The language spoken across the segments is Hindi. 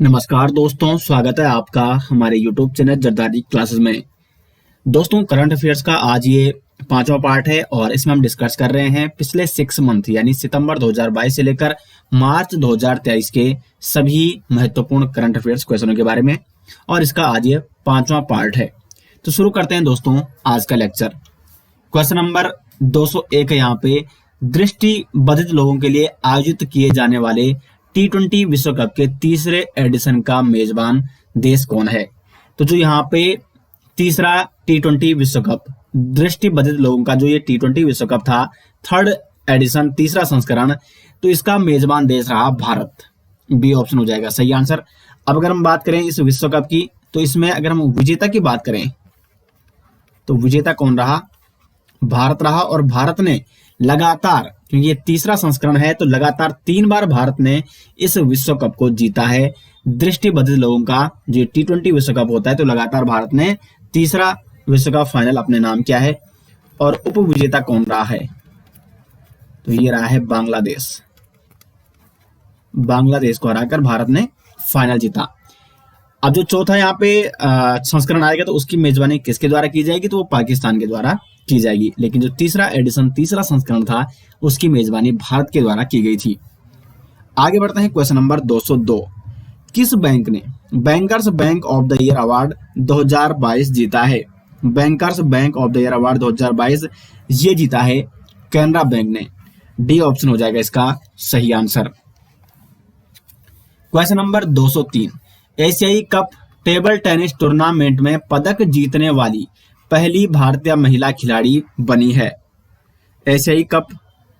नमस्कार दोस्तों, स्वागत है आपका हमारे YouTube चैनल जरदारी क्लासेस में। दोस्तों, करंट अफेयर्स का आज ये पांचवा पार्ट है और इसमें हम डिस्कस कर रहे हैं पिछले 6 मंथ यानी सितंबर 2022 से लेकर मार्च 2023 के सभी महत्वपूर्ण करंट अफेयर्स क्वेश्चनों के बारे में, और इसका आज ये पांचवा पार्ट है। तो शुरू करते हैं दोस्तों आज का लेक्चर। क्वेश्चन नंबर 201 यहाँ पे, दृष्टिबाधित लोगों के लिए आयोजित किए जाने वाले T20 विश्व कप के तीसरे एडिशन का मेजबान देश कौन है? तो जो यहाँ पे तीसरा T20 विश्व कप, दृष्टिबाधित लोगों का जो ये T20 विश्व कप था, थर्ड एडिशन, तीसरा संस्करण, तो इसका मेजबान देश रहा भारत। बी ऑप्शन हो जाएगा सही आंसर। अब अगर हम बात करें इस विश्व कप की, तो इसमें अगर हम विजेता की बात करें तो विजेता कौन रहा? भारत रहा। और भारत ने लगातार, क्योंकि ये तीसरा संस्करण है, तो लगातार 3 बार भारत ने इस विश्व कप को जीता है। दृष्टिबाधित लोगों का जो T20 विश्व कप होता है, तो लगातार भारत ने तीसरा विश्व कप फाइनल अपने नाम किया है। और उप विजेता कौन रहा है? तो ये रहा है बांग्लादेश। बांग्लादेश को हराकर भारत ने फाइनल जीता। अब जो चौथा यहाँ पे संस्करण आएगा, तो उसकी मेजबानी किसके द्वारा की जाएगी? तो वो पाकिस्तान के द्वारा की जाएगी। लेकिन जो तीसरा एडिशन, तीसरा संस्करण था, उसकी मेजबानी भारत के द्वारा की गई थी। आगे बढ़ते हैं क्वेश्चन नंबर 202। किस बैंक ने bankers bank of the year award 2022 जीता है? Bankers bank of the year award 2022 ये जीता है कैनरा बैंक ने। डी ऑप्शन हो जाएगा इसका सही आंसर। Question number 203। एशियाई कप टेबल टेनिस टूर्नामेंट में पदक जीतने वाली पहली भारतीय महिला खिलाड़ी बनी है। एशियाई कप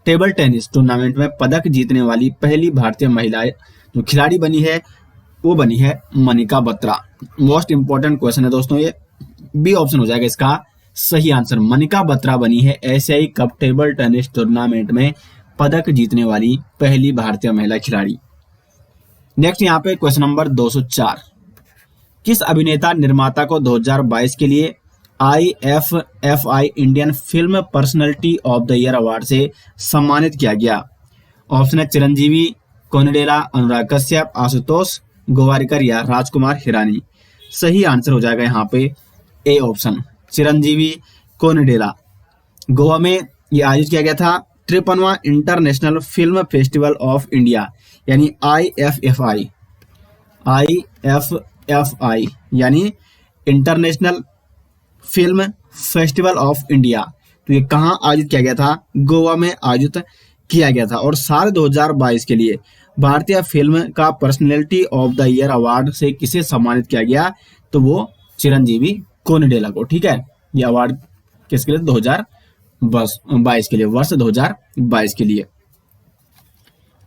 टेबल टेनिस टूर्नामेंट में पदक जीतने वाली पहली भारतीय महिला जो खिलाड़ी बनी है, वो बनी है Manika Batra. Most important question है दोस्तों ये। बी ऑप्शन हो जाएगा इसका सही आंसर। मनिका बत्रा बनी है एशियाई कप टेबल टेनिस टूर्नामेंट में पदक जीतने वाली पहली भारतीय महिला खिलाड़ी। नेक्स्ट यहाँ पे क्वेश्चन नंबर 204। किस अभिनेता निर्माता को 2022 के लिए IFFI Indian film personality of the year award से सम्मानित किया गया? ऑप्शन है चिरंजीवी, कोनिडेला, अनुराग कश्यप, आशुतोष गोवारिकर या राजकुमार हिरानी। सही आंसर हो जाएगा यहाँ पे ए ऑप्शन, चिरंजीवी कोनिडेला। गोवा में ये आयोजित किया गया था 53वां international film festival of India यानी IFFI यानी international film festival of India. तो ये कहाँ आयोजित किया गया था? गोवा में आयोजित किया गया था। और साल 2022 के लिए भारतीय फिल्म का personality of the year award से किसे सम्मानित किया गया? तो वो चिरंजीवी कोनिडेला को। ठीक है, ये अवार्ड किसके लिए? 2022 के लिए, वर्ष 2022 के लिए।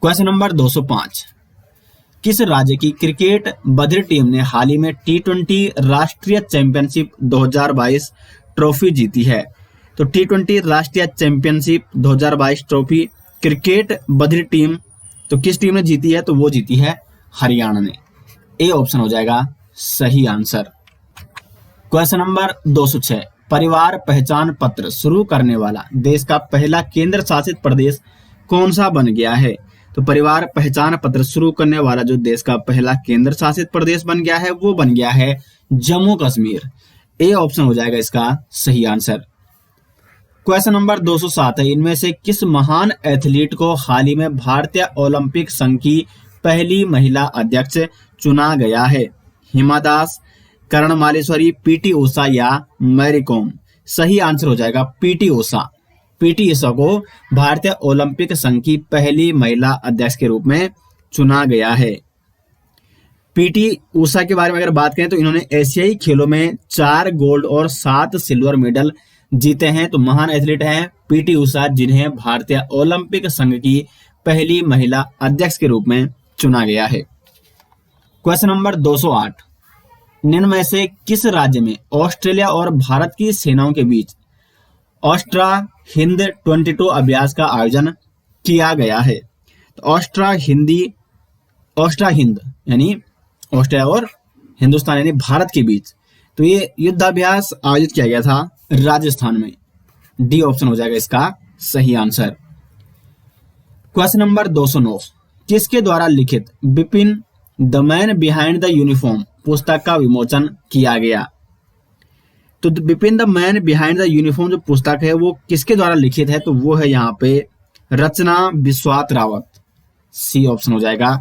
Question number 205। किस राज्य की क्रिकेट बधिर टीम ने हाल ही में T20 राष्ट्रीय चैंपियनशिप 2022 ट्रॉफी जीती है? तो T20 राष्ट्रीय चैंपियनशिप 2022 ट्रॉफी क्रिकेट बधिर टीम, तो किस टीम ने जीती है? तो वो जीती है हरियाणा ने। ए ऑप्शन हो जाएगा सही आंसर। Question number 206। परिवार पहचान पत्र शुरू करने वाला देश का पहला केंद्र शासित प्रदेश कौन सा बन गया है? तो परिवार पहचान पत्र शुरू करने वाला जो देश का पहला केंद्र शासित प्रदेश बन गया है, वो बन गया है जम्मू कश्मीर। ए ऑप्शन हो जाएगा इसका सही आंसर। क्वेश्चन नंबर 207 है। इनमें से किस महान एथलीट को हाल ही में भारतीय ओलंपिक संघ की पहली महिला अध्यक्ष चुना गया है? हिमा दास, करण मालेश्वरी, पीटी ऊषा या मैरी कॉम। सही आंसर हो जाएगा पीटी ऊषा। पीटी ऊषा को भारतीय ओलंपिक संघ की पहली महिला अध्यक्ष के रूप में चुना गया है। पीटी ऊषा के बारे में अगर बात करें, तो इन्होंने एशियाई खेलों में 4 गोल्ड और 7 सिल्वर मेडल जीते हैं। तो महान एथलीट हैं पीटी ऊषा, जिन्हें भारतीय ओलंपिक संघ की पहली महिला अध्यक्ष के रूप में चुना गया है। Question number 208। निम्न में से किस राज्य में ऑस्ट्रेलिया और भारत की सेनाओं के बीच ऑस्ट्रा हिंद 22 अभ्यास का आयोजन किया गया है? तो ऑस्ट्रा हिंद यानी ऑस्ट्रेलिया और हिंदुस्तान यानी भारत के बीच, तो ये युद्धाभ्यास आयोजित किया गया था राजस्थान में। डी ऑप्शन हो जाएगा इसका सही आंसर। Question number 209। किसके द्वारा लिखित Bipin the man behind the uniform पुस्तक का विमोचन किया गया। तो Bipin the man behind the uniform जो पुस्तक है वो किसके द्वारा लिखित है, तो वो है यहाँ पे रचना बिस्वात रावत। सी ऑप्शन हो जाएगा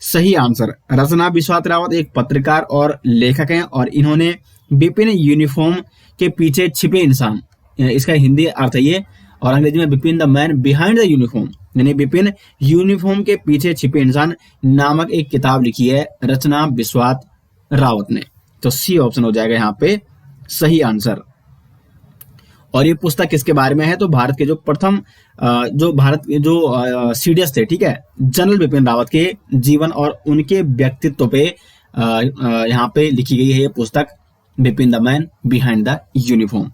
सही आंसर। रचना बिस्वात रावत एक पत्रकार और लेखक हैं और इन्होंने बिपिन यूनिफॉर्म के पीछे छिपे इंसान, इसका हिंदी अर्थ है ये, और अंग्रेजी में Bipin the man behind the uniform यानी बिपिन यूनिफॉर्म के पीछे छिपे इंसान नामक एक किताब लिखी है रचना बिस्वात रावत ने। तो सी ऑप्शन हो जाएगा यहाँ पे सही आंसर। और ये पुस्तक किसके बारे में है, तो भारत के जो प्रथम जो भारत के जो सीडीएस थे, ठीक है, जनरल बिपिन रावत के जीवन और उनके व्यक्तित्व पे यहाँ पे लिखी गई है ये पुस्तक Bipin the man behind the uniform.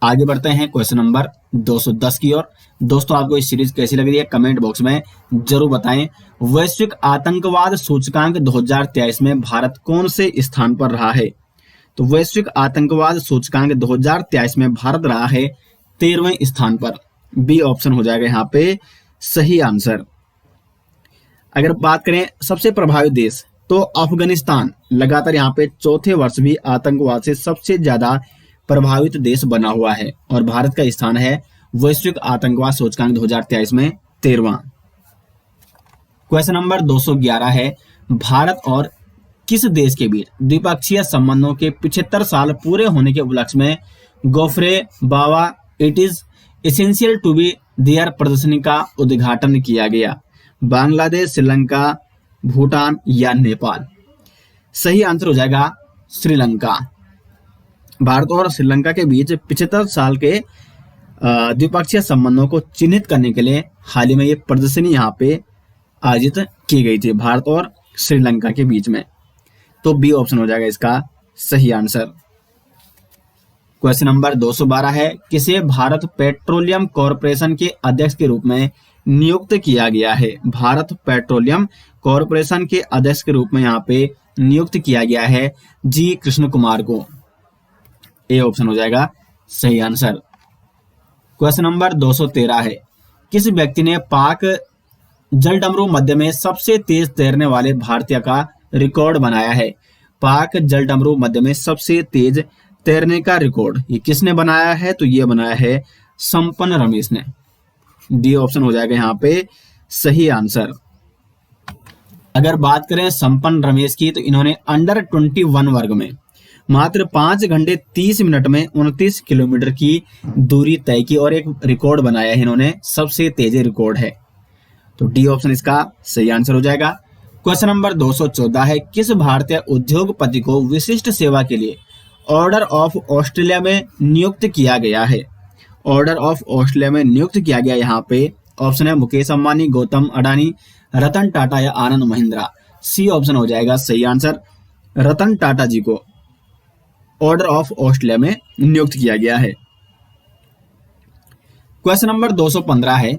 आगे बढ़ते हैं क्वेश्चन नंबर 210 की ओर। दोस्तों आपको इस सीरीज कैसी लग रही है कमेंट बॉक्स में जरूर बताएं। वैश्विक आतंकवाद सूचकांक 2023 में भारत कौन से स्थान पर रहा है, तो वैश्विक आतंकवाद सूचकांक 2023 में भारत रहा है 13वें स्थान पर। बी ऑप्शन हो जाएगा यहाँ पे सही आंसर। अगर बात करें सबसे प्रभावित देश, तो अफगानिस्तान लगातार यहाँ पे चौथे वर्ष भी आतंकवाद से सबसे ज्यादा प्रभावित देश बना हुआ है और भारत का स्थान है वैश्विक आतंकवाद सूचकांक 2023 में 13वां। क्वेश्चन नंबर 211 है भारत और किस देश के बीच द्विपक्षीय संबंधों के 75 साल पूरे होने के उपलक्ष्य में गोफरे बाबा it is essential to be there प्रदर्शनी का उद्घाटन किया गया। बांग्लादेश, श्रीलंका, भूटान या नेपाल। सही आंसर हो जाएगा श्रीलंका। भारत और श्रीलंका के बीच 75 साल के द्विपक्षीय संबंधों को चिन्हित करने के लिए हाल ही में ये प्रदर्शनी यहाँ पे आयोजित की गई थी भारत और श्रीलंका के बीच में। तो बी ऑप्शन हो जाएगा इसका सही आंसर। क्वेश्चन नंबर 212 है किसे भारत पेट्रोलियम कॉरपोरेशन के अध्यक्ष के रूप में नियुक्त किया गया है। भारत पेट्रोलियम कॉरपोरेशन के अध्यक्ष के रूप में यहाँ पे नियुक्त किया गया है जी कृष्ण कुमार को। ए ऑप्शन हो जाएगा सही आंसर। क्वेश्चन नंबर 213 है किस व्यक्ति ने पाक जलडमरू मध्य में सबसे तेज तैरने वाले भारतीय का रिकॉर्ड बनाया है। पाक जलडमरू मध्य में सबसे तेज तैरने का रिकॉर्ड ये किसने बनाया है, तो ये बनाया है संपन्न रमेश ने। डी ऑप्शन हो जाएगा यहाँ पे सही आंसर। अगर बात करें संपन्न रमेश की, तो इन्होंने अंडर 21 वर्ग में मात्र 5 घंटे 30 मिनट में 29 किलोमीटर की दूरी तय की और एक रिकॉर्ड बनाया है इन्होंने, सबसे तेज रिकॉर्ड है। तो डी ऑप्शन इसका सही आंसर हो जाएगा। क्वेश्चन नंबर 214 है किस भारतीय उद्योगपति को विशिष्ट सेवा के लिए ऑर्डर ऑफ ऑस्ट्रेलिया में नियुक्त किया गया है। ऑर्डर ऑफ ऑस्ट्रेलिया में नियुक्त किया गया यहाँ पे ऑप्शन है मुकेश अंबानी, गौतम अडानी, रतन टाटा या आनंद महिंद्रा। सी ऑप्शन हो जाएगा सही आंसर। रतन टाटा जी को ऑर्डर ऑफ ऑस्ट्रेलिया में नियुक्त किया गया है। क्वेश्चन नंबर 215 है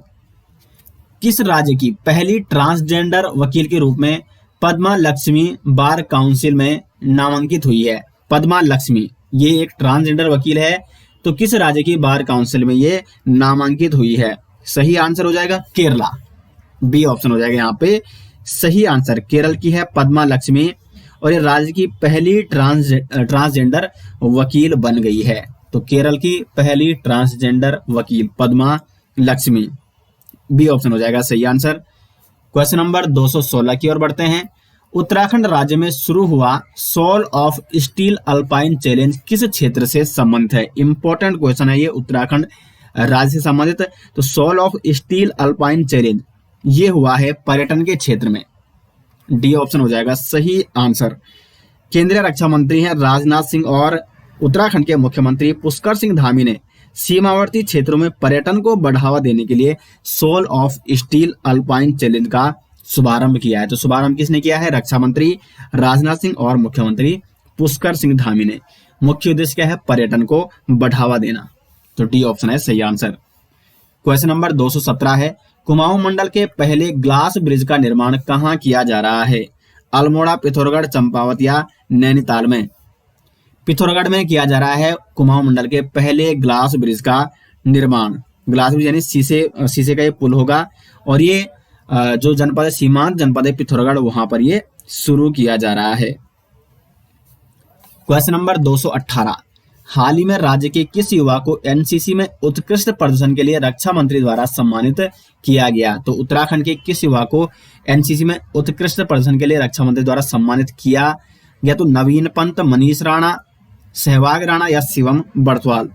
किस राज्य की पहली ट्रांसजेंडर वकील के रूप में पद्मा लक्ष्मी बार काउंसिल में नामांकित हुई है। पद्मा लक्ष्मी ये एक ट्रांसजेंडर वकील है, तो किस राज्य की बार काउंसिल में ये नामांकित हुई है। सही आंसर हो जाएगा केरला। बी ऑप्शन हो जाएगा यहाँ पे सही आंसर। केरल की है पद्मा लक्ष्मी और ये राज्य की पहली ट्रांसजेंडर वकील बन गई है। तो केरल की पहली ट्रांसजेंडर वकील पद्मा लक्ष्मी। बी ऑप्शन हो जाएगा सही आंसर। क्वेश्चन नंबर 216 की ओर बढ़ते हैं। उत्तराखंड राज्य में शुरू हुआ Soul of Steel Alpine Challenge किस क्षेत्र से संबंधित है। इंपॉर्टेंट क्वेश्चन है ये, उत्तराखंड राज्य से संबंधित। तो Soul of Steel Alpine Challenge ये हुआ है पर्यटन के क्षेत्र में। डी ऑप्शन हो जाएगा सही आंसर। केंद्रीय रक्षा मंत्री हैं राजनाथ सिंह और उत्तराखंड के मुख्यमंत्री पुष्कर सिंह धामी ने सीमावर्ती क्षेत्रों में पर्यटन को बढ़ावा देने के लिए Soul of Steel Alpine Challenge का शुभारंभ किया है। तो शुभारंभ किसने किया है, रक्षा मंत्री राजनाथ सिंह और मुख्यमंत्री पुष्कर सिंह धामी ने। मुख्य उद्देश्य क्या है, पर्यटन को बढ़ावा देना। तो डी ऑप्शन है सही आंसर। क्वेश्चन नंबर 217 है कुमाऊं मंडल के पहले ग्लास ब्रिज का निर्माण कहाँ किया जा रहा है। अल्मोड़ा, पिथौरागढ़, चंपावत या नैनीताल में। पिथौरागढ़ में किया जा रहा है कुमाऊं मंडल के पहले ग्लास ब्रिज का निर्माण। ग्लास ब्रिज यानी शीशे का ये पुल होगा और ये जो जनपद है सीमांत जनपद है पिथौरागढ़, वहां पर ये शुरू किया जा रहा है। क्वेश्चन नंबर 218, हाल ही में राज्य के किस युवा को एनसीसी में उत्कृष्ट प्रदर्शन के लिए रक्षा मंत्री द्वारा सम्मानित किया गया? तो उत्तराखंड के किस युवा को एनसीसी में उत्कृष्ट प्रदर्शन के लिए रक्षा मंत्री द्वारा सम्मानित किया गया? तो नवीन पंत, मनीष राणा, सहवाग राणा या शिवम बर्तवाल?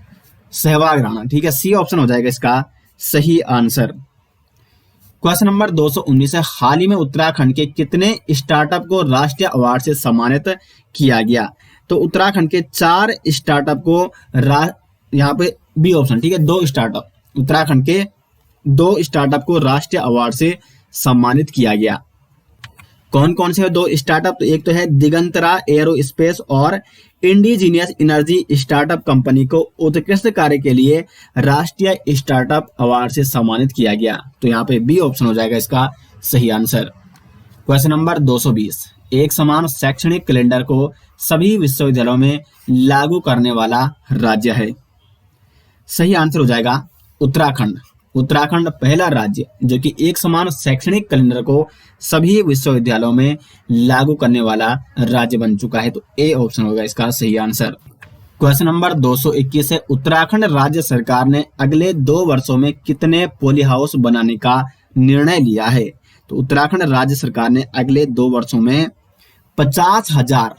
सहवाग राणा, ठीक है, सी ऑप्शन हो जाएगा इसका सही आंसर। क्वेश्चन नंबर 219 है, हाल ही में उत्तराखंड के कितने स्टार्टअप को राष्ट्रीय अवार्ड से सम्मानित किया गया? तो उत्तराखंड के 4 स्टार्टअप को यहाँ पे बी ऑप्शन, ठीक है, 2 स्टार्टअप, उत्तराखंड के 2 स्टार्टअप को राष्ट्रीय अवार्ड से सम्मानित किया गया। कौन कौन से 2 स्टार्टअप? तो एक तो है दिगंतरा एरोस्पेस और इंडिजीनियस एनर्जी स्टार्टअप कंपनी को उत्कृष्ट कार्य के लिए राष्ट्रीय स्टार्टअप अवार्ड से सम्मानित किया गया। तो यहाँ पे बी ऑप्शन हो जाएगा इसका सही आंसर। क्वेश्चन नंबर 220, एक समान शैक्षणिक कैलेंडर को सभी विश्वविद्यालयों में लागू करने वाला राज्य है? सही आंसर हो जाएगा उत्तराखंड। उत्तराखंड पहला राज्य जो कि एक समान शैक्षणिक कैलेंडर को सभी विश्वविद्यालयों में लागू करने वाला राज्य बन चुका है। तो ए ऑप्शन होगा इसका सही आंसर। क्वेश्चन नंबर 221 है, उत्तराखंड राज्य सरकार ने अगले 2 वर्षों में कितने पॉली हाउस बनाने का निर्णय लिया है? तो उत्तराखंड राज्य सरकार ने अगले 2 वर्षों में 50,000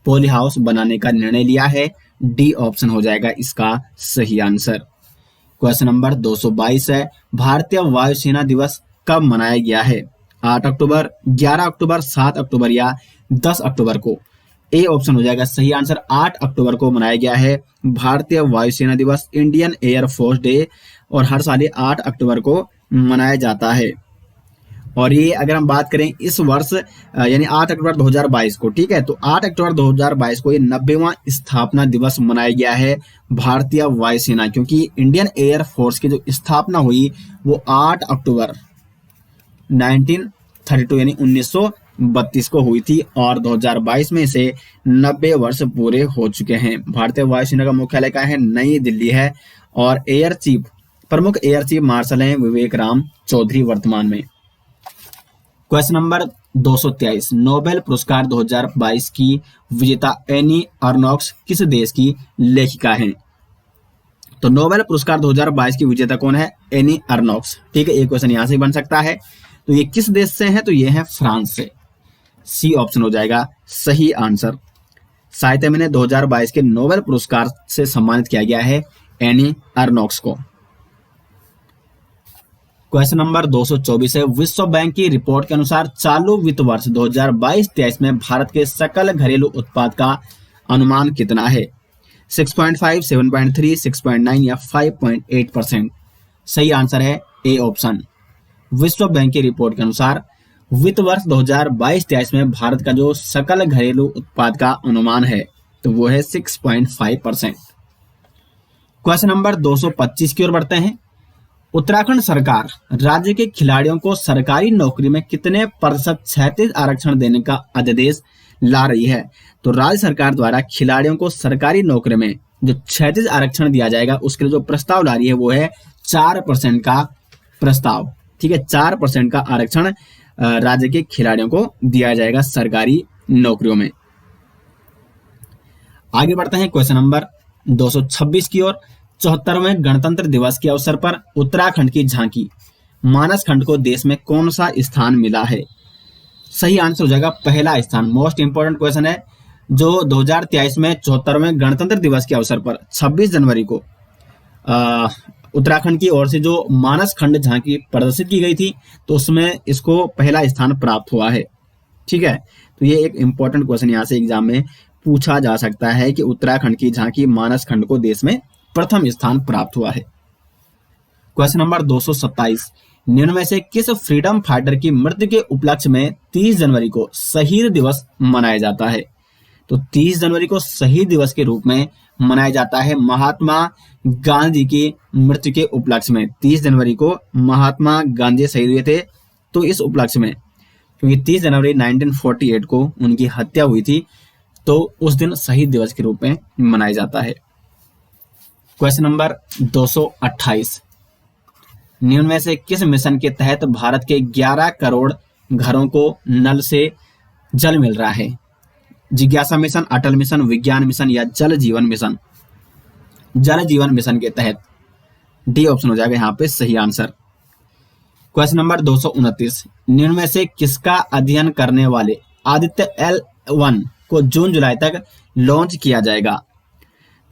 पॉली हाउस बनाने का निर्णय लिया है। डी ऑप्शन हो जाएगा इसका सही आंसर। क्वेश्चन नंबर 222 है, भारतीय वायुसेना दिवस कब मनाया गया है? 8 अक्टूबर, 11 अक्टूबर, 7 अक्टूबर या 10 अक्टूबर को? ए ऑप्शन हो जाएगा सही आंसर। 8 अक्टूबर को मनाया गया है भारतीय वायुसेना दिवस, इंडियन एयर फोर्स डे, और हर साल 8 अक्टूबर को मनाया जाता है। और ये अगर हम बात करें इस वर्ष यानी 8 अक्टूबर 2022 को, ठीक है, तो 8 अक्टूबर 2022 को ये 90वां स्थापना दिवस मनाया गया है भारतीय वायुसेना, क्योंकि इंडियन एयर फोर्स की जो स्थापना हुई वो 8 अक्टूबर 1932 यानी 1932 को हुई थी, और 2022 में इसे 90 वर्ष पूरे हो चुके हैं। भारतीय वायुसेना का मुख्यालय कहाँ है? नई दिल्ली है, और प्रमुख एयर चीफ मार्शल हैं विवेक राम चौधरी वर्तमान में। क्वेश्चन नंबर 223, नोबेल पुरस्कार 2022 की विजेता एनी अर्नोक्स किस देश की लेखिका हैं? तो नोबेल पुरस्कार 2022 की विजेता कौन है? एनी अर्नोक्स, ठीक है, एक क्वेश्चन यहां से बन सकता है। तो ये किस देश से है? तो ये है फ्रांस से। सी ऑप्शन हो जाएगा सही आंसर। साहित्य में 2022 के नोबेल पुरस्कार से सम्मानित किया गया है एनी अर्नोक्स को। क्वेश्चन नंबर 224 है, विश्व बैंक की रिपोर्ट के अनुसार चालू वित्त वर्ष 2022-23 में भारत के सकल घरेलू उत्पाद का अनुमान कितना है? 6.5, 7.3, 6.9 या 5.8%? सही आंसर है ए ऑप्शन। विश्व बैंक की रिपोर्ट के अनुसार वित्त वर्ष 2022-23 में भारत का जो सकल घरेलू उत्पाद का अनुमान है तो वो है 6.5%। क्वेश्चन नंबर 225 की ओर बढ़ते हैं। उत्तराखंड सरकार राज्य के खिलाड़ियों को सरकारी नौकरी में कितने प्रतिशत क्षैतिज आरक्षण देने का अध्यादेश ला रही है? तो राज्य सरकार द्वारा खिलाड़ियों को सरकारी नौकरी में जो क्षैतिज आरक्षण दिया जाएगा उसके लिए जो प्रस्ताव ला रही है वो है 4% का प्रस्ताव, ठीक है, 4% का आरक्षण राज्य के खिलाड़ियों को दिया जाएगा सरकारी नौकरियों में। आगे बढ़ते हैं क्वेश्चन नंबर 226 की ओर। 74वें गणतंत्र दिवस के अवसर पर उत्तराखंड की झांकी मानस खंड को देश में कौन सा स्थान मिला है? सही आंसर हो जाएगा पहला स्थान। मोस्ट इंपोर्टेंट क्वेश्चन है जो 2023 में 74वें गणतंत्र दिवस के अवसर पर 26 जनवरी को उत्तराखंड की ओर से जो मानस खंड झांकी प्रदर्शित की गई थी तो उसमें इसको पहला स्थान प्राप्त हुआ है, ठीक है। तो ये एक इंपॉर्टेंट क्वेश्चन यहाँ से एग्जाम में पूछा जा सकता है कि उत्तराखंड की झांकी मानस खंड को देश में प्रथम स्थान प्राप्त हुआ है। क्वेश्चन नंबर 227, निम्न में से किस फ्रीडम फाइटर की मृत्यु के उपलक्ष्य में 30 जनवरी को शहीद दिवस मनाया जाता है? तो 30 जनवरी को शहीद दिवस के रूप में मनाया जाता है महात्मा गांधी की मृत्यु के उपलक्ष्य में। 30 जनवरी को महात्मा गांधी शहीद हुए थे, तो इस उपलक्ष्य में, क्योंकि 30 जनवरी 1948 को उनकी हत्या हुई थी, तो उस दिन शहीद दिवस के रूप में मनाया जाता है। क्वेश्चन नंबर 228, निम्न में से किस मिशन के तहत भारत के 11 करोड़ घरों को नल से जल मिल रहा है? जिज्ञासा मिशन, अटल मिशन, विज्ञान मिशन या जल जीवन मिशन? जल जीवन मिशन के तहत। डी ऑप्शन हो जाएगा यहाँ पे सही आंसर। क्वेश्चन नंबर 229, निम्न में से किसका अध्ययन करने वाले आदित्य L1 को जून जुलाई तक लॉन्च किया जाएगा?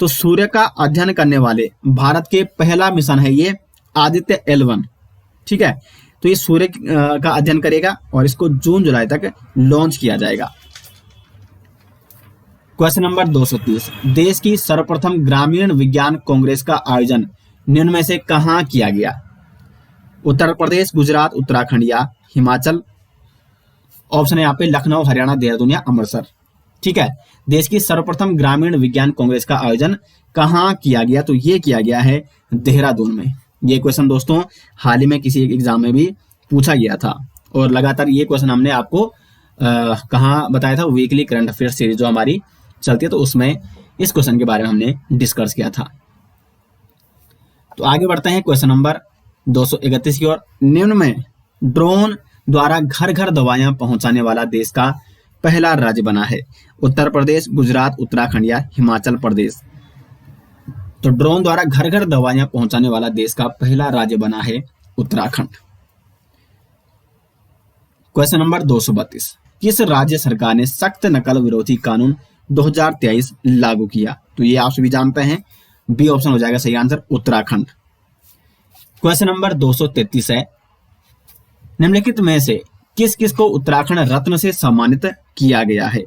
तो सूर्य का अध्ययन करने वाले भारत के पहला मिशन है ये आदित्य L1, ठीक है। तो ये सूर्य का अध्ययन करेगा और इसको जून जुलाई तक लॉन्च किया जाएगा। क्वेश्चन नंबर 230, देश की सर्वप्रथम ग्रामीण विज्ञान कांग्रेस का आयोजन निम्न में से कहाँ किया गया? उत्तर प्रदेश, गुजरात, उत्तराखंड या हिमाचल? ऑप्शन है यहाँ पे लखनऊ, हरियाणा, देहरादून या अमृतसर, ठीक है। देश की सर्वप्रथम ग्रामीण विज्ञान कांग्रेस का आयोजन कहाँ किया गया? तो ये किया गया है देहरादून में। ये क्वेश्चन दोस्तों हाल ही में किसी एक एग्जाम में भी पूछा गया था और लगातार ये क्वेश्चन हमने आपको कहाँ बताया था, वीकली करंट अफेयर सीरीज जो हमारी चलती है तो उसमें इस क्वेश्चन के बारे में हमने डिस्कस किया था। तो आगे बढ़ते हैं क्वेश्चन नंबर 231 की ओर। निम्न में ड्रोन द्वारा घर घर दवाइयां पहुंचाने वाला देश का पहला राज्य बना है? उत्तर प्रदेश, गुजरात, उत्तराखंड या हिमाचल प्रदेश? तो ड्रोन द्वारा घर घर दवाइयां पहुंचाने वाला देश का पहला राज्य बना है उत्तराखंड। क्वेश्चन नंबर 232, किस राज्य सरकार ने सख्त नकल विरोधी कानून 2023 लागू किया? तो ये आप सभी जानते हैं, बी ऑप्शन हो जाएगा सही आंसर, उत्तराखंड। क्वेश्चन नंबर 233 है, निम्नलिखित में से किस किस को उत्तराखंड रत्न से सम्मानित किया गया है?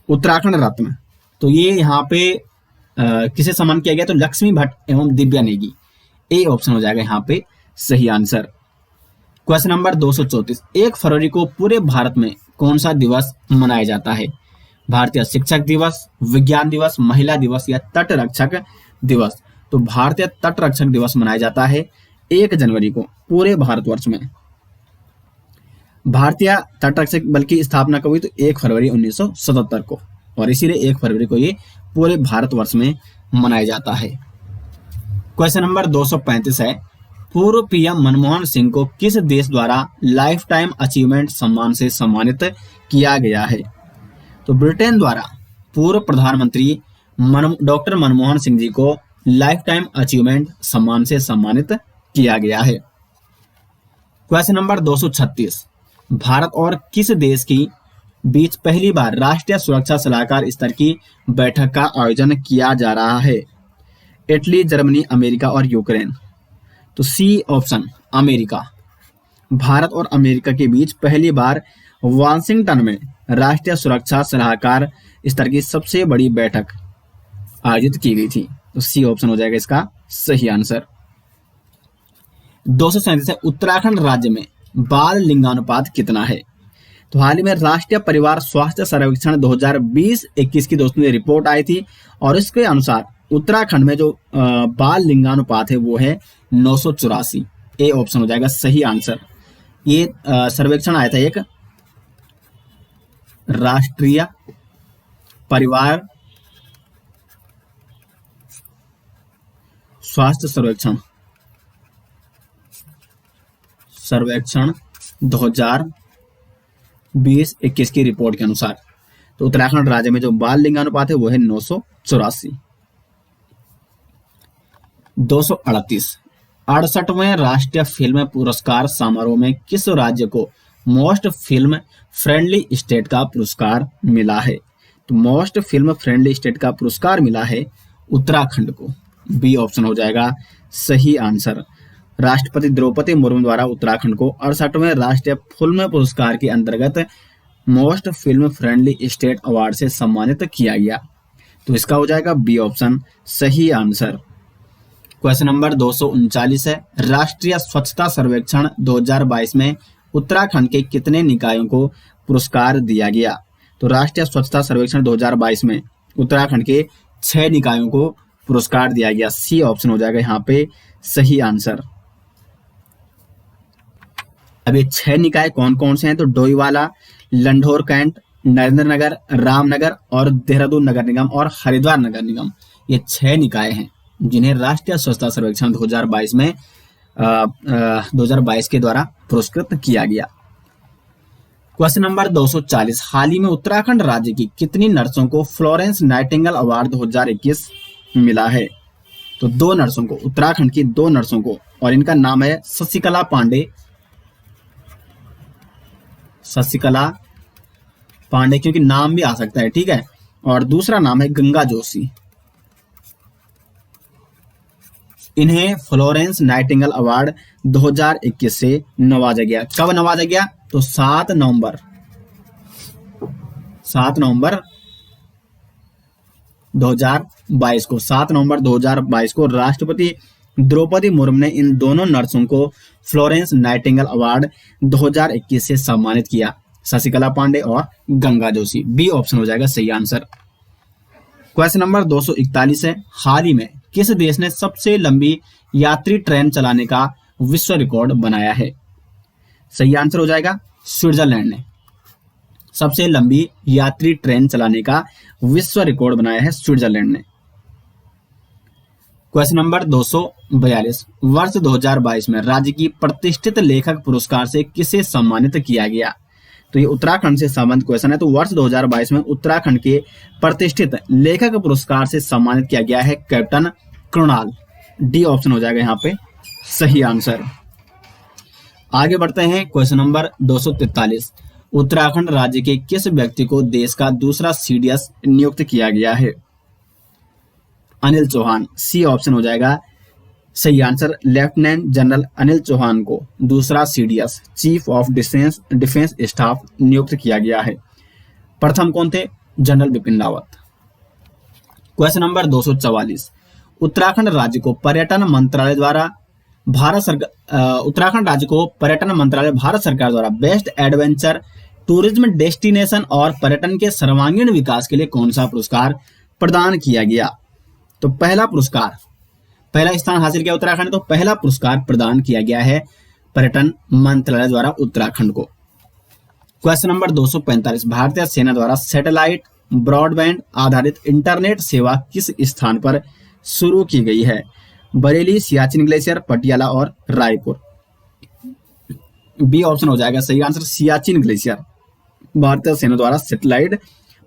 उत्तराखंड रत्न, तो ये यहाँ पे किसे सम्मान किया गया? तो लक्ष्मी भट्ट एवं दिव्या नेगी। ए ऑप्शन हो जाएगा यहाँ पे सही आंसर। क्वेश्चन नंबर 234, 1 फरवरी को पूरे भारत में कौन सा दिवस मनाया जाता है? भारतीय शिक्षक दिवस, विज्ञान दिवस, महिला दिवस या तट रक्षक दिवस? तो भारतीय तट रक्षक दिवस मनाया जाता है 1 जनवरी को पूरे भारतवर्ष में। भारतीय तट रक्षक बल की स्थापना कब हुई? तो 1 फरवरी 1977 को, और इसीलिए 1 फरवरी को ये पूरे भारतवर्ष में मनाया जाता है। क्वेश्चन नंबर 235 है, पूर्व पीएम मनमोहन सिंह को किस देश द्वारा लाइफ टाइम अचीवमेंट सम्मान से सम्मानित किया गया है? तो ब्रिटेन द्वारा पूर्व प्रधानमंत्री डॉक्टर मनमोहन सिंह जी को लाइफ टाइम अचीवमेंट सम्मान से सम्मानित किया गया है। क्वेश्चन नंबर 236, भारत और किस देश की बीच पहली बार राष्ट्रीय सुरक्षा सलाहकार स्तर की बैठक का आयोजन किया जा रहा है? इटली, जर्मनी, अमेरिका और यूक्रेन? तो सी ऑप्शन अमेरिका। भारत और अमेरिका के बीच पहली बार वाशिंगटन में राष्ट्रीय सुरक्षा सलाहकार स्तर की सबसे बड़ी बैठक आयोजित की गई थी। तो सी ऑप्शन हो जाएगा इसका सही आंसर। 237 है, उत्तराखंड राज्य में बाल लिंगानुपात कितना है? तो हाल ही में राष्ट्रीय परिवार स्वास्थ्य सर्वेक्षण 2020-21 की दोस्तों ये रिपोर्ट आई थी और इसके अनुसार उत्तराखंड में जो बाल लिंगानुपात है वो है 984। ए ऑप्शन हो जाएगा सही आंसर। ये सर्वेक्षण आया था एक राष्ट्रीय परिवार स्वास्थ्य सर्वेक्षण 2020-21 की रिपोर्ट के अनुसार तो उत्तराखंड राज्य में जो बाल लिंगानुपात है वो है 984। 238, 68वें राष्ट्रीय फिल्म पुरस्कार समारोह में किस राज्य को मोस्ट फिल्म फ्रेंडली स्टेट का पुरस्कार मिला है? तो मोस्ट फिल्म फ्रेंडली स्टेट का पुरस्कार मिला है उत्तराखंड को। बी ऑप्शन हो जाएगा सही आंसर। राष्ट्रपति द्रौपदी मुर्मू द्वारा उत्तराखंड को 68वें राष्ट्रीय फिल्म पुरस्कार के अंतर्गत most film friendly state award से सम्मानित किया गया। तो इसका हो जाएगा बी ऑप्शन सही आंसर। क्वेश्चन नंबर 239 है, राष्ट्रीय स्वच्छता सर्वेक्षण 2022 में उत्तराखंड के कितने निकायों को पुरस्कार दिया गया? तो राष्ट्रीय स्वच्छता सर्वेक्षण 2022 में उत्तराखंड के 6 निकायों को पुरस्कार दिया गया। सी ऑप्शन हो जाएगा यहाँ पे सही आंसर। अब ये 6 निकाय कौन कौन से हैं? तो डोईवाला, लंढौर कैंट, नरेंद्र नगर, रामनगर और देहरादून नगर निगम और हरिद्वार नगर निगम, ये 6 निकाय हैं जिन्हें राष्ट्रीय स्वच्छता सर्वेक्षण 2022 में 2022 के द्वारा पुरस्कृत किया गया। क्वेश्चन नंबर 240, हाल ही में उत्तराखंड राज्य की कितनी नर्सों को फ्लोरेंस नाइटिंगेल अवार्ड 2021 मिला है? तो 2 नर्सों को, उत्तराखंड की 2 नर्सों को, और इनका नाम है शशिकला पांडे, शशिकला पांडे क्योंकि नाम भी आ सकता है, ठीक है, और दूसरा नाम है गंगा जोशी। इन्हें फ्लोरेंस नाइटिंगेल अवार्ड 2021 से नवाजा गया। कब नवाजा गया? तो 7 नवंबर 2022 को, 7 नवंबर 2022 को राष्ट्रपति द्रौपदी मुर्मू ने इन दोनों नर्सों को फ्लोरेंस नाइटिंगेल अवार्ड 2021 से सम्मानित किया, शशिकला पांडे और गंगा जोशी। बी ऑप्शन हो जाएगा सही आंसर। क्वेश्चन नंबर 241 है, हाल ही में किस देश ने सबसे लंबी यात्री ट्रेन चलाने का विश्व रिकॉर्ड बनाया है? सही आंसर हो जाएगा स्विट्जरलैंड ने सबसे लंबी यात्री ट्रेन चलाने का विश्व रिकॉर्ड बनाया है, स्विट्जरलैंड ने। क्वेश्चन नंबर 242, वर्ष 2022 में राज्य की प्रतिष्ठित लेखक पुरस्कार से किसे सम्मानित किया गया? तो ये उत्तराखंड से संबंधित क्वेश्चन है। तो वर्ष 2022 में उत्तराखंड के प्रतिष्ठित लेखक पुरस्कार से सम्मानित किया गया है कैप्टन कृणाल। डी ऑप्शन हो जाएगा यहाँ पे सही आंसर। आगे बढ़ते हैं, क्वेश्चन नंबर 243, उत्तराखंड राज्य के किस व्यक्ति को देश का दूसरा सीडीएस नियुक्त किया गया है? अनिल चौहान। सी ऑप्शन हो जाएगा सही answer. Lieutenant general Anil Chauhan को दूसरा CDS, chief of defence staff नियुक्त किया गया है। प्रथम कौन थे? General Bipin Rawat. Question number 244, Uttarakhand राज्य को पर्यटन मंत्रालय द्वारा उत्तराखंड राज्य को पर्यटन मंत्रालय भारत सरकार द्वारा बेस्ट एडवेंचर टूरिज्म डेस्टिनेशन और पर्यटन के सर्वांगीण विकास के लिए कौन सा पुरस्कार प्रदान किया गया? तो पहला स्थान हासिल किया उत्तराखंड, तो पहला पुरस्कार प्रदान किया गया है पर्यटन मंत्रालय द्वारा उत्तराखंड को। क्वेश्चन नंबर 245, भारतीय सेना द्वारा सैटेलाइट ब्रॉडबैंड आधारित इंटरनेट सेवा किस स्थान पर शुरू की गई है? बरेली, सियाचिन ग्लेशियर, पटियाला और रायपुर। बी ऑप्शन हो जाएगा सही आंसर, सियाचिन ग्लेशियर। भारतीय सेना द्वारा सैटेलाइट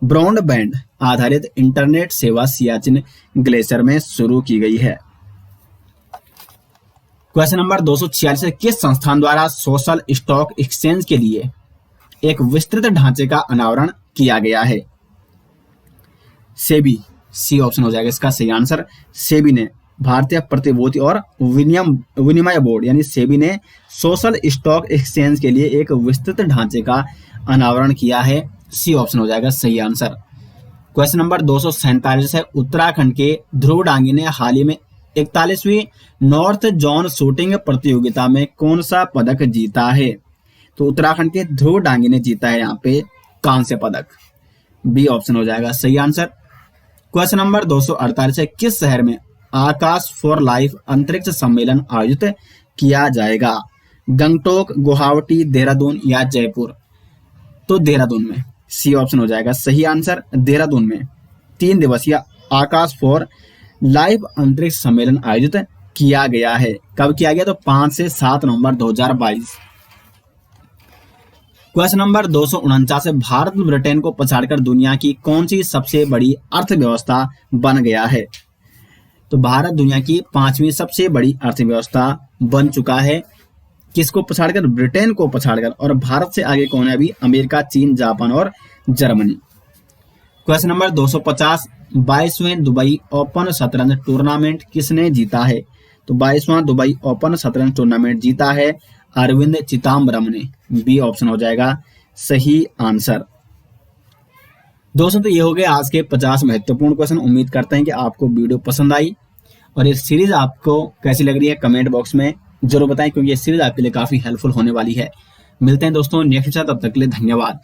ब्रॉडबैंड आधारित इंटरनेट सेवा सियाचिन ग्लेशियर में शुरू की गई है। क्वेश्चन नंबर 246, किस संस्थान द्वारा सोशल स्टॉक एक्सचेंज के लिए एक विस्तृत ढांचे का अनावरण किया गया है? सेबी। सी ऑप्शन हो जाएगा इसका सही आंसर। सेबी ने, भारतीय प्रतिभूति और विनिमय बोर्ड यानी सेबी ने सोशल स्टॉक एक्सचेंज के लिए एक विस्तृत ढांचे का अनावरण किया है। सी ऑप्शन हो जाएगा सही आंसर। क्वेश्चन नंबर 247 है, उत्तराखंड के ध्रुव डांगी ने हाल ही में 41वीं नॉर्थ जोन शूटिंग प्रतियोगिता में कौन सा पदक जीता है? तो उत्तराखंड के ध्रुव डांगी ने जीता है यहाँ पे कांस्य पदक। बी ऑप्शन हो जाएगा सही आंसर। क्वेश्चन नंबर 248 है, किस शहर में आकाश फॉर लाइफ अंतरिक्ष सम्मेलन आयोजित किया जाएगा? गंगटोक, गुवाहाटी, देहरादून या जयपुर? तो देहरादून में। सी ऑप्शन हो जाएगा सही आंसर। देहरादून में 3 दिवसीय आकाश फॉर लाइव अंतरिक्ष सम्मेलन आयोजित किया गया है। कब किया गया? तो 5 से 7 नवंबर 2022। क्वेश्चन नंबर 249 है, भारत ब्रिटेन को पछाड़कर दुनिया की कौन सी सबसे बड़ी अर्थव्यवस्था बन गया है? तो भारत दुनिया की 5वीं सबसे बड़ी अर्थव्यवस्था बन चुका है। किसको पछाड़कर? ब्रिटेन को पछाड़कर। और भारत से आगे कौन है अभी? अमेरिका, चीन, जापान और जर्मनी। क्वेश्चन नंबर 250, 22वें दुबई ओपन शतरंज टूर्नामेंट किसने जीता है? तो 22वां दुबई ओपन शतरंज टूर्नामेंट जीता है अरविंद चिदम्बरम ने। बी ऑप्शन हो जाएगा सही आंसर। दोस्तों, तो ये हो गए आज के 50 महत्वपूर्ण क्वेश्चन। उम्मीद करते हैं कि आपको वीडियो पसंद आई और ये सीरीज आपको कैसी लग रही है कमेंट बॉक्स में जरूर बताएं, क्योंकि ये सीरीज आपके लिए काफी हेल्पफुल होने वाली है। मिलते हैं दोस्तों नेक्स्ट, तब तक के लिए धन्यवाद।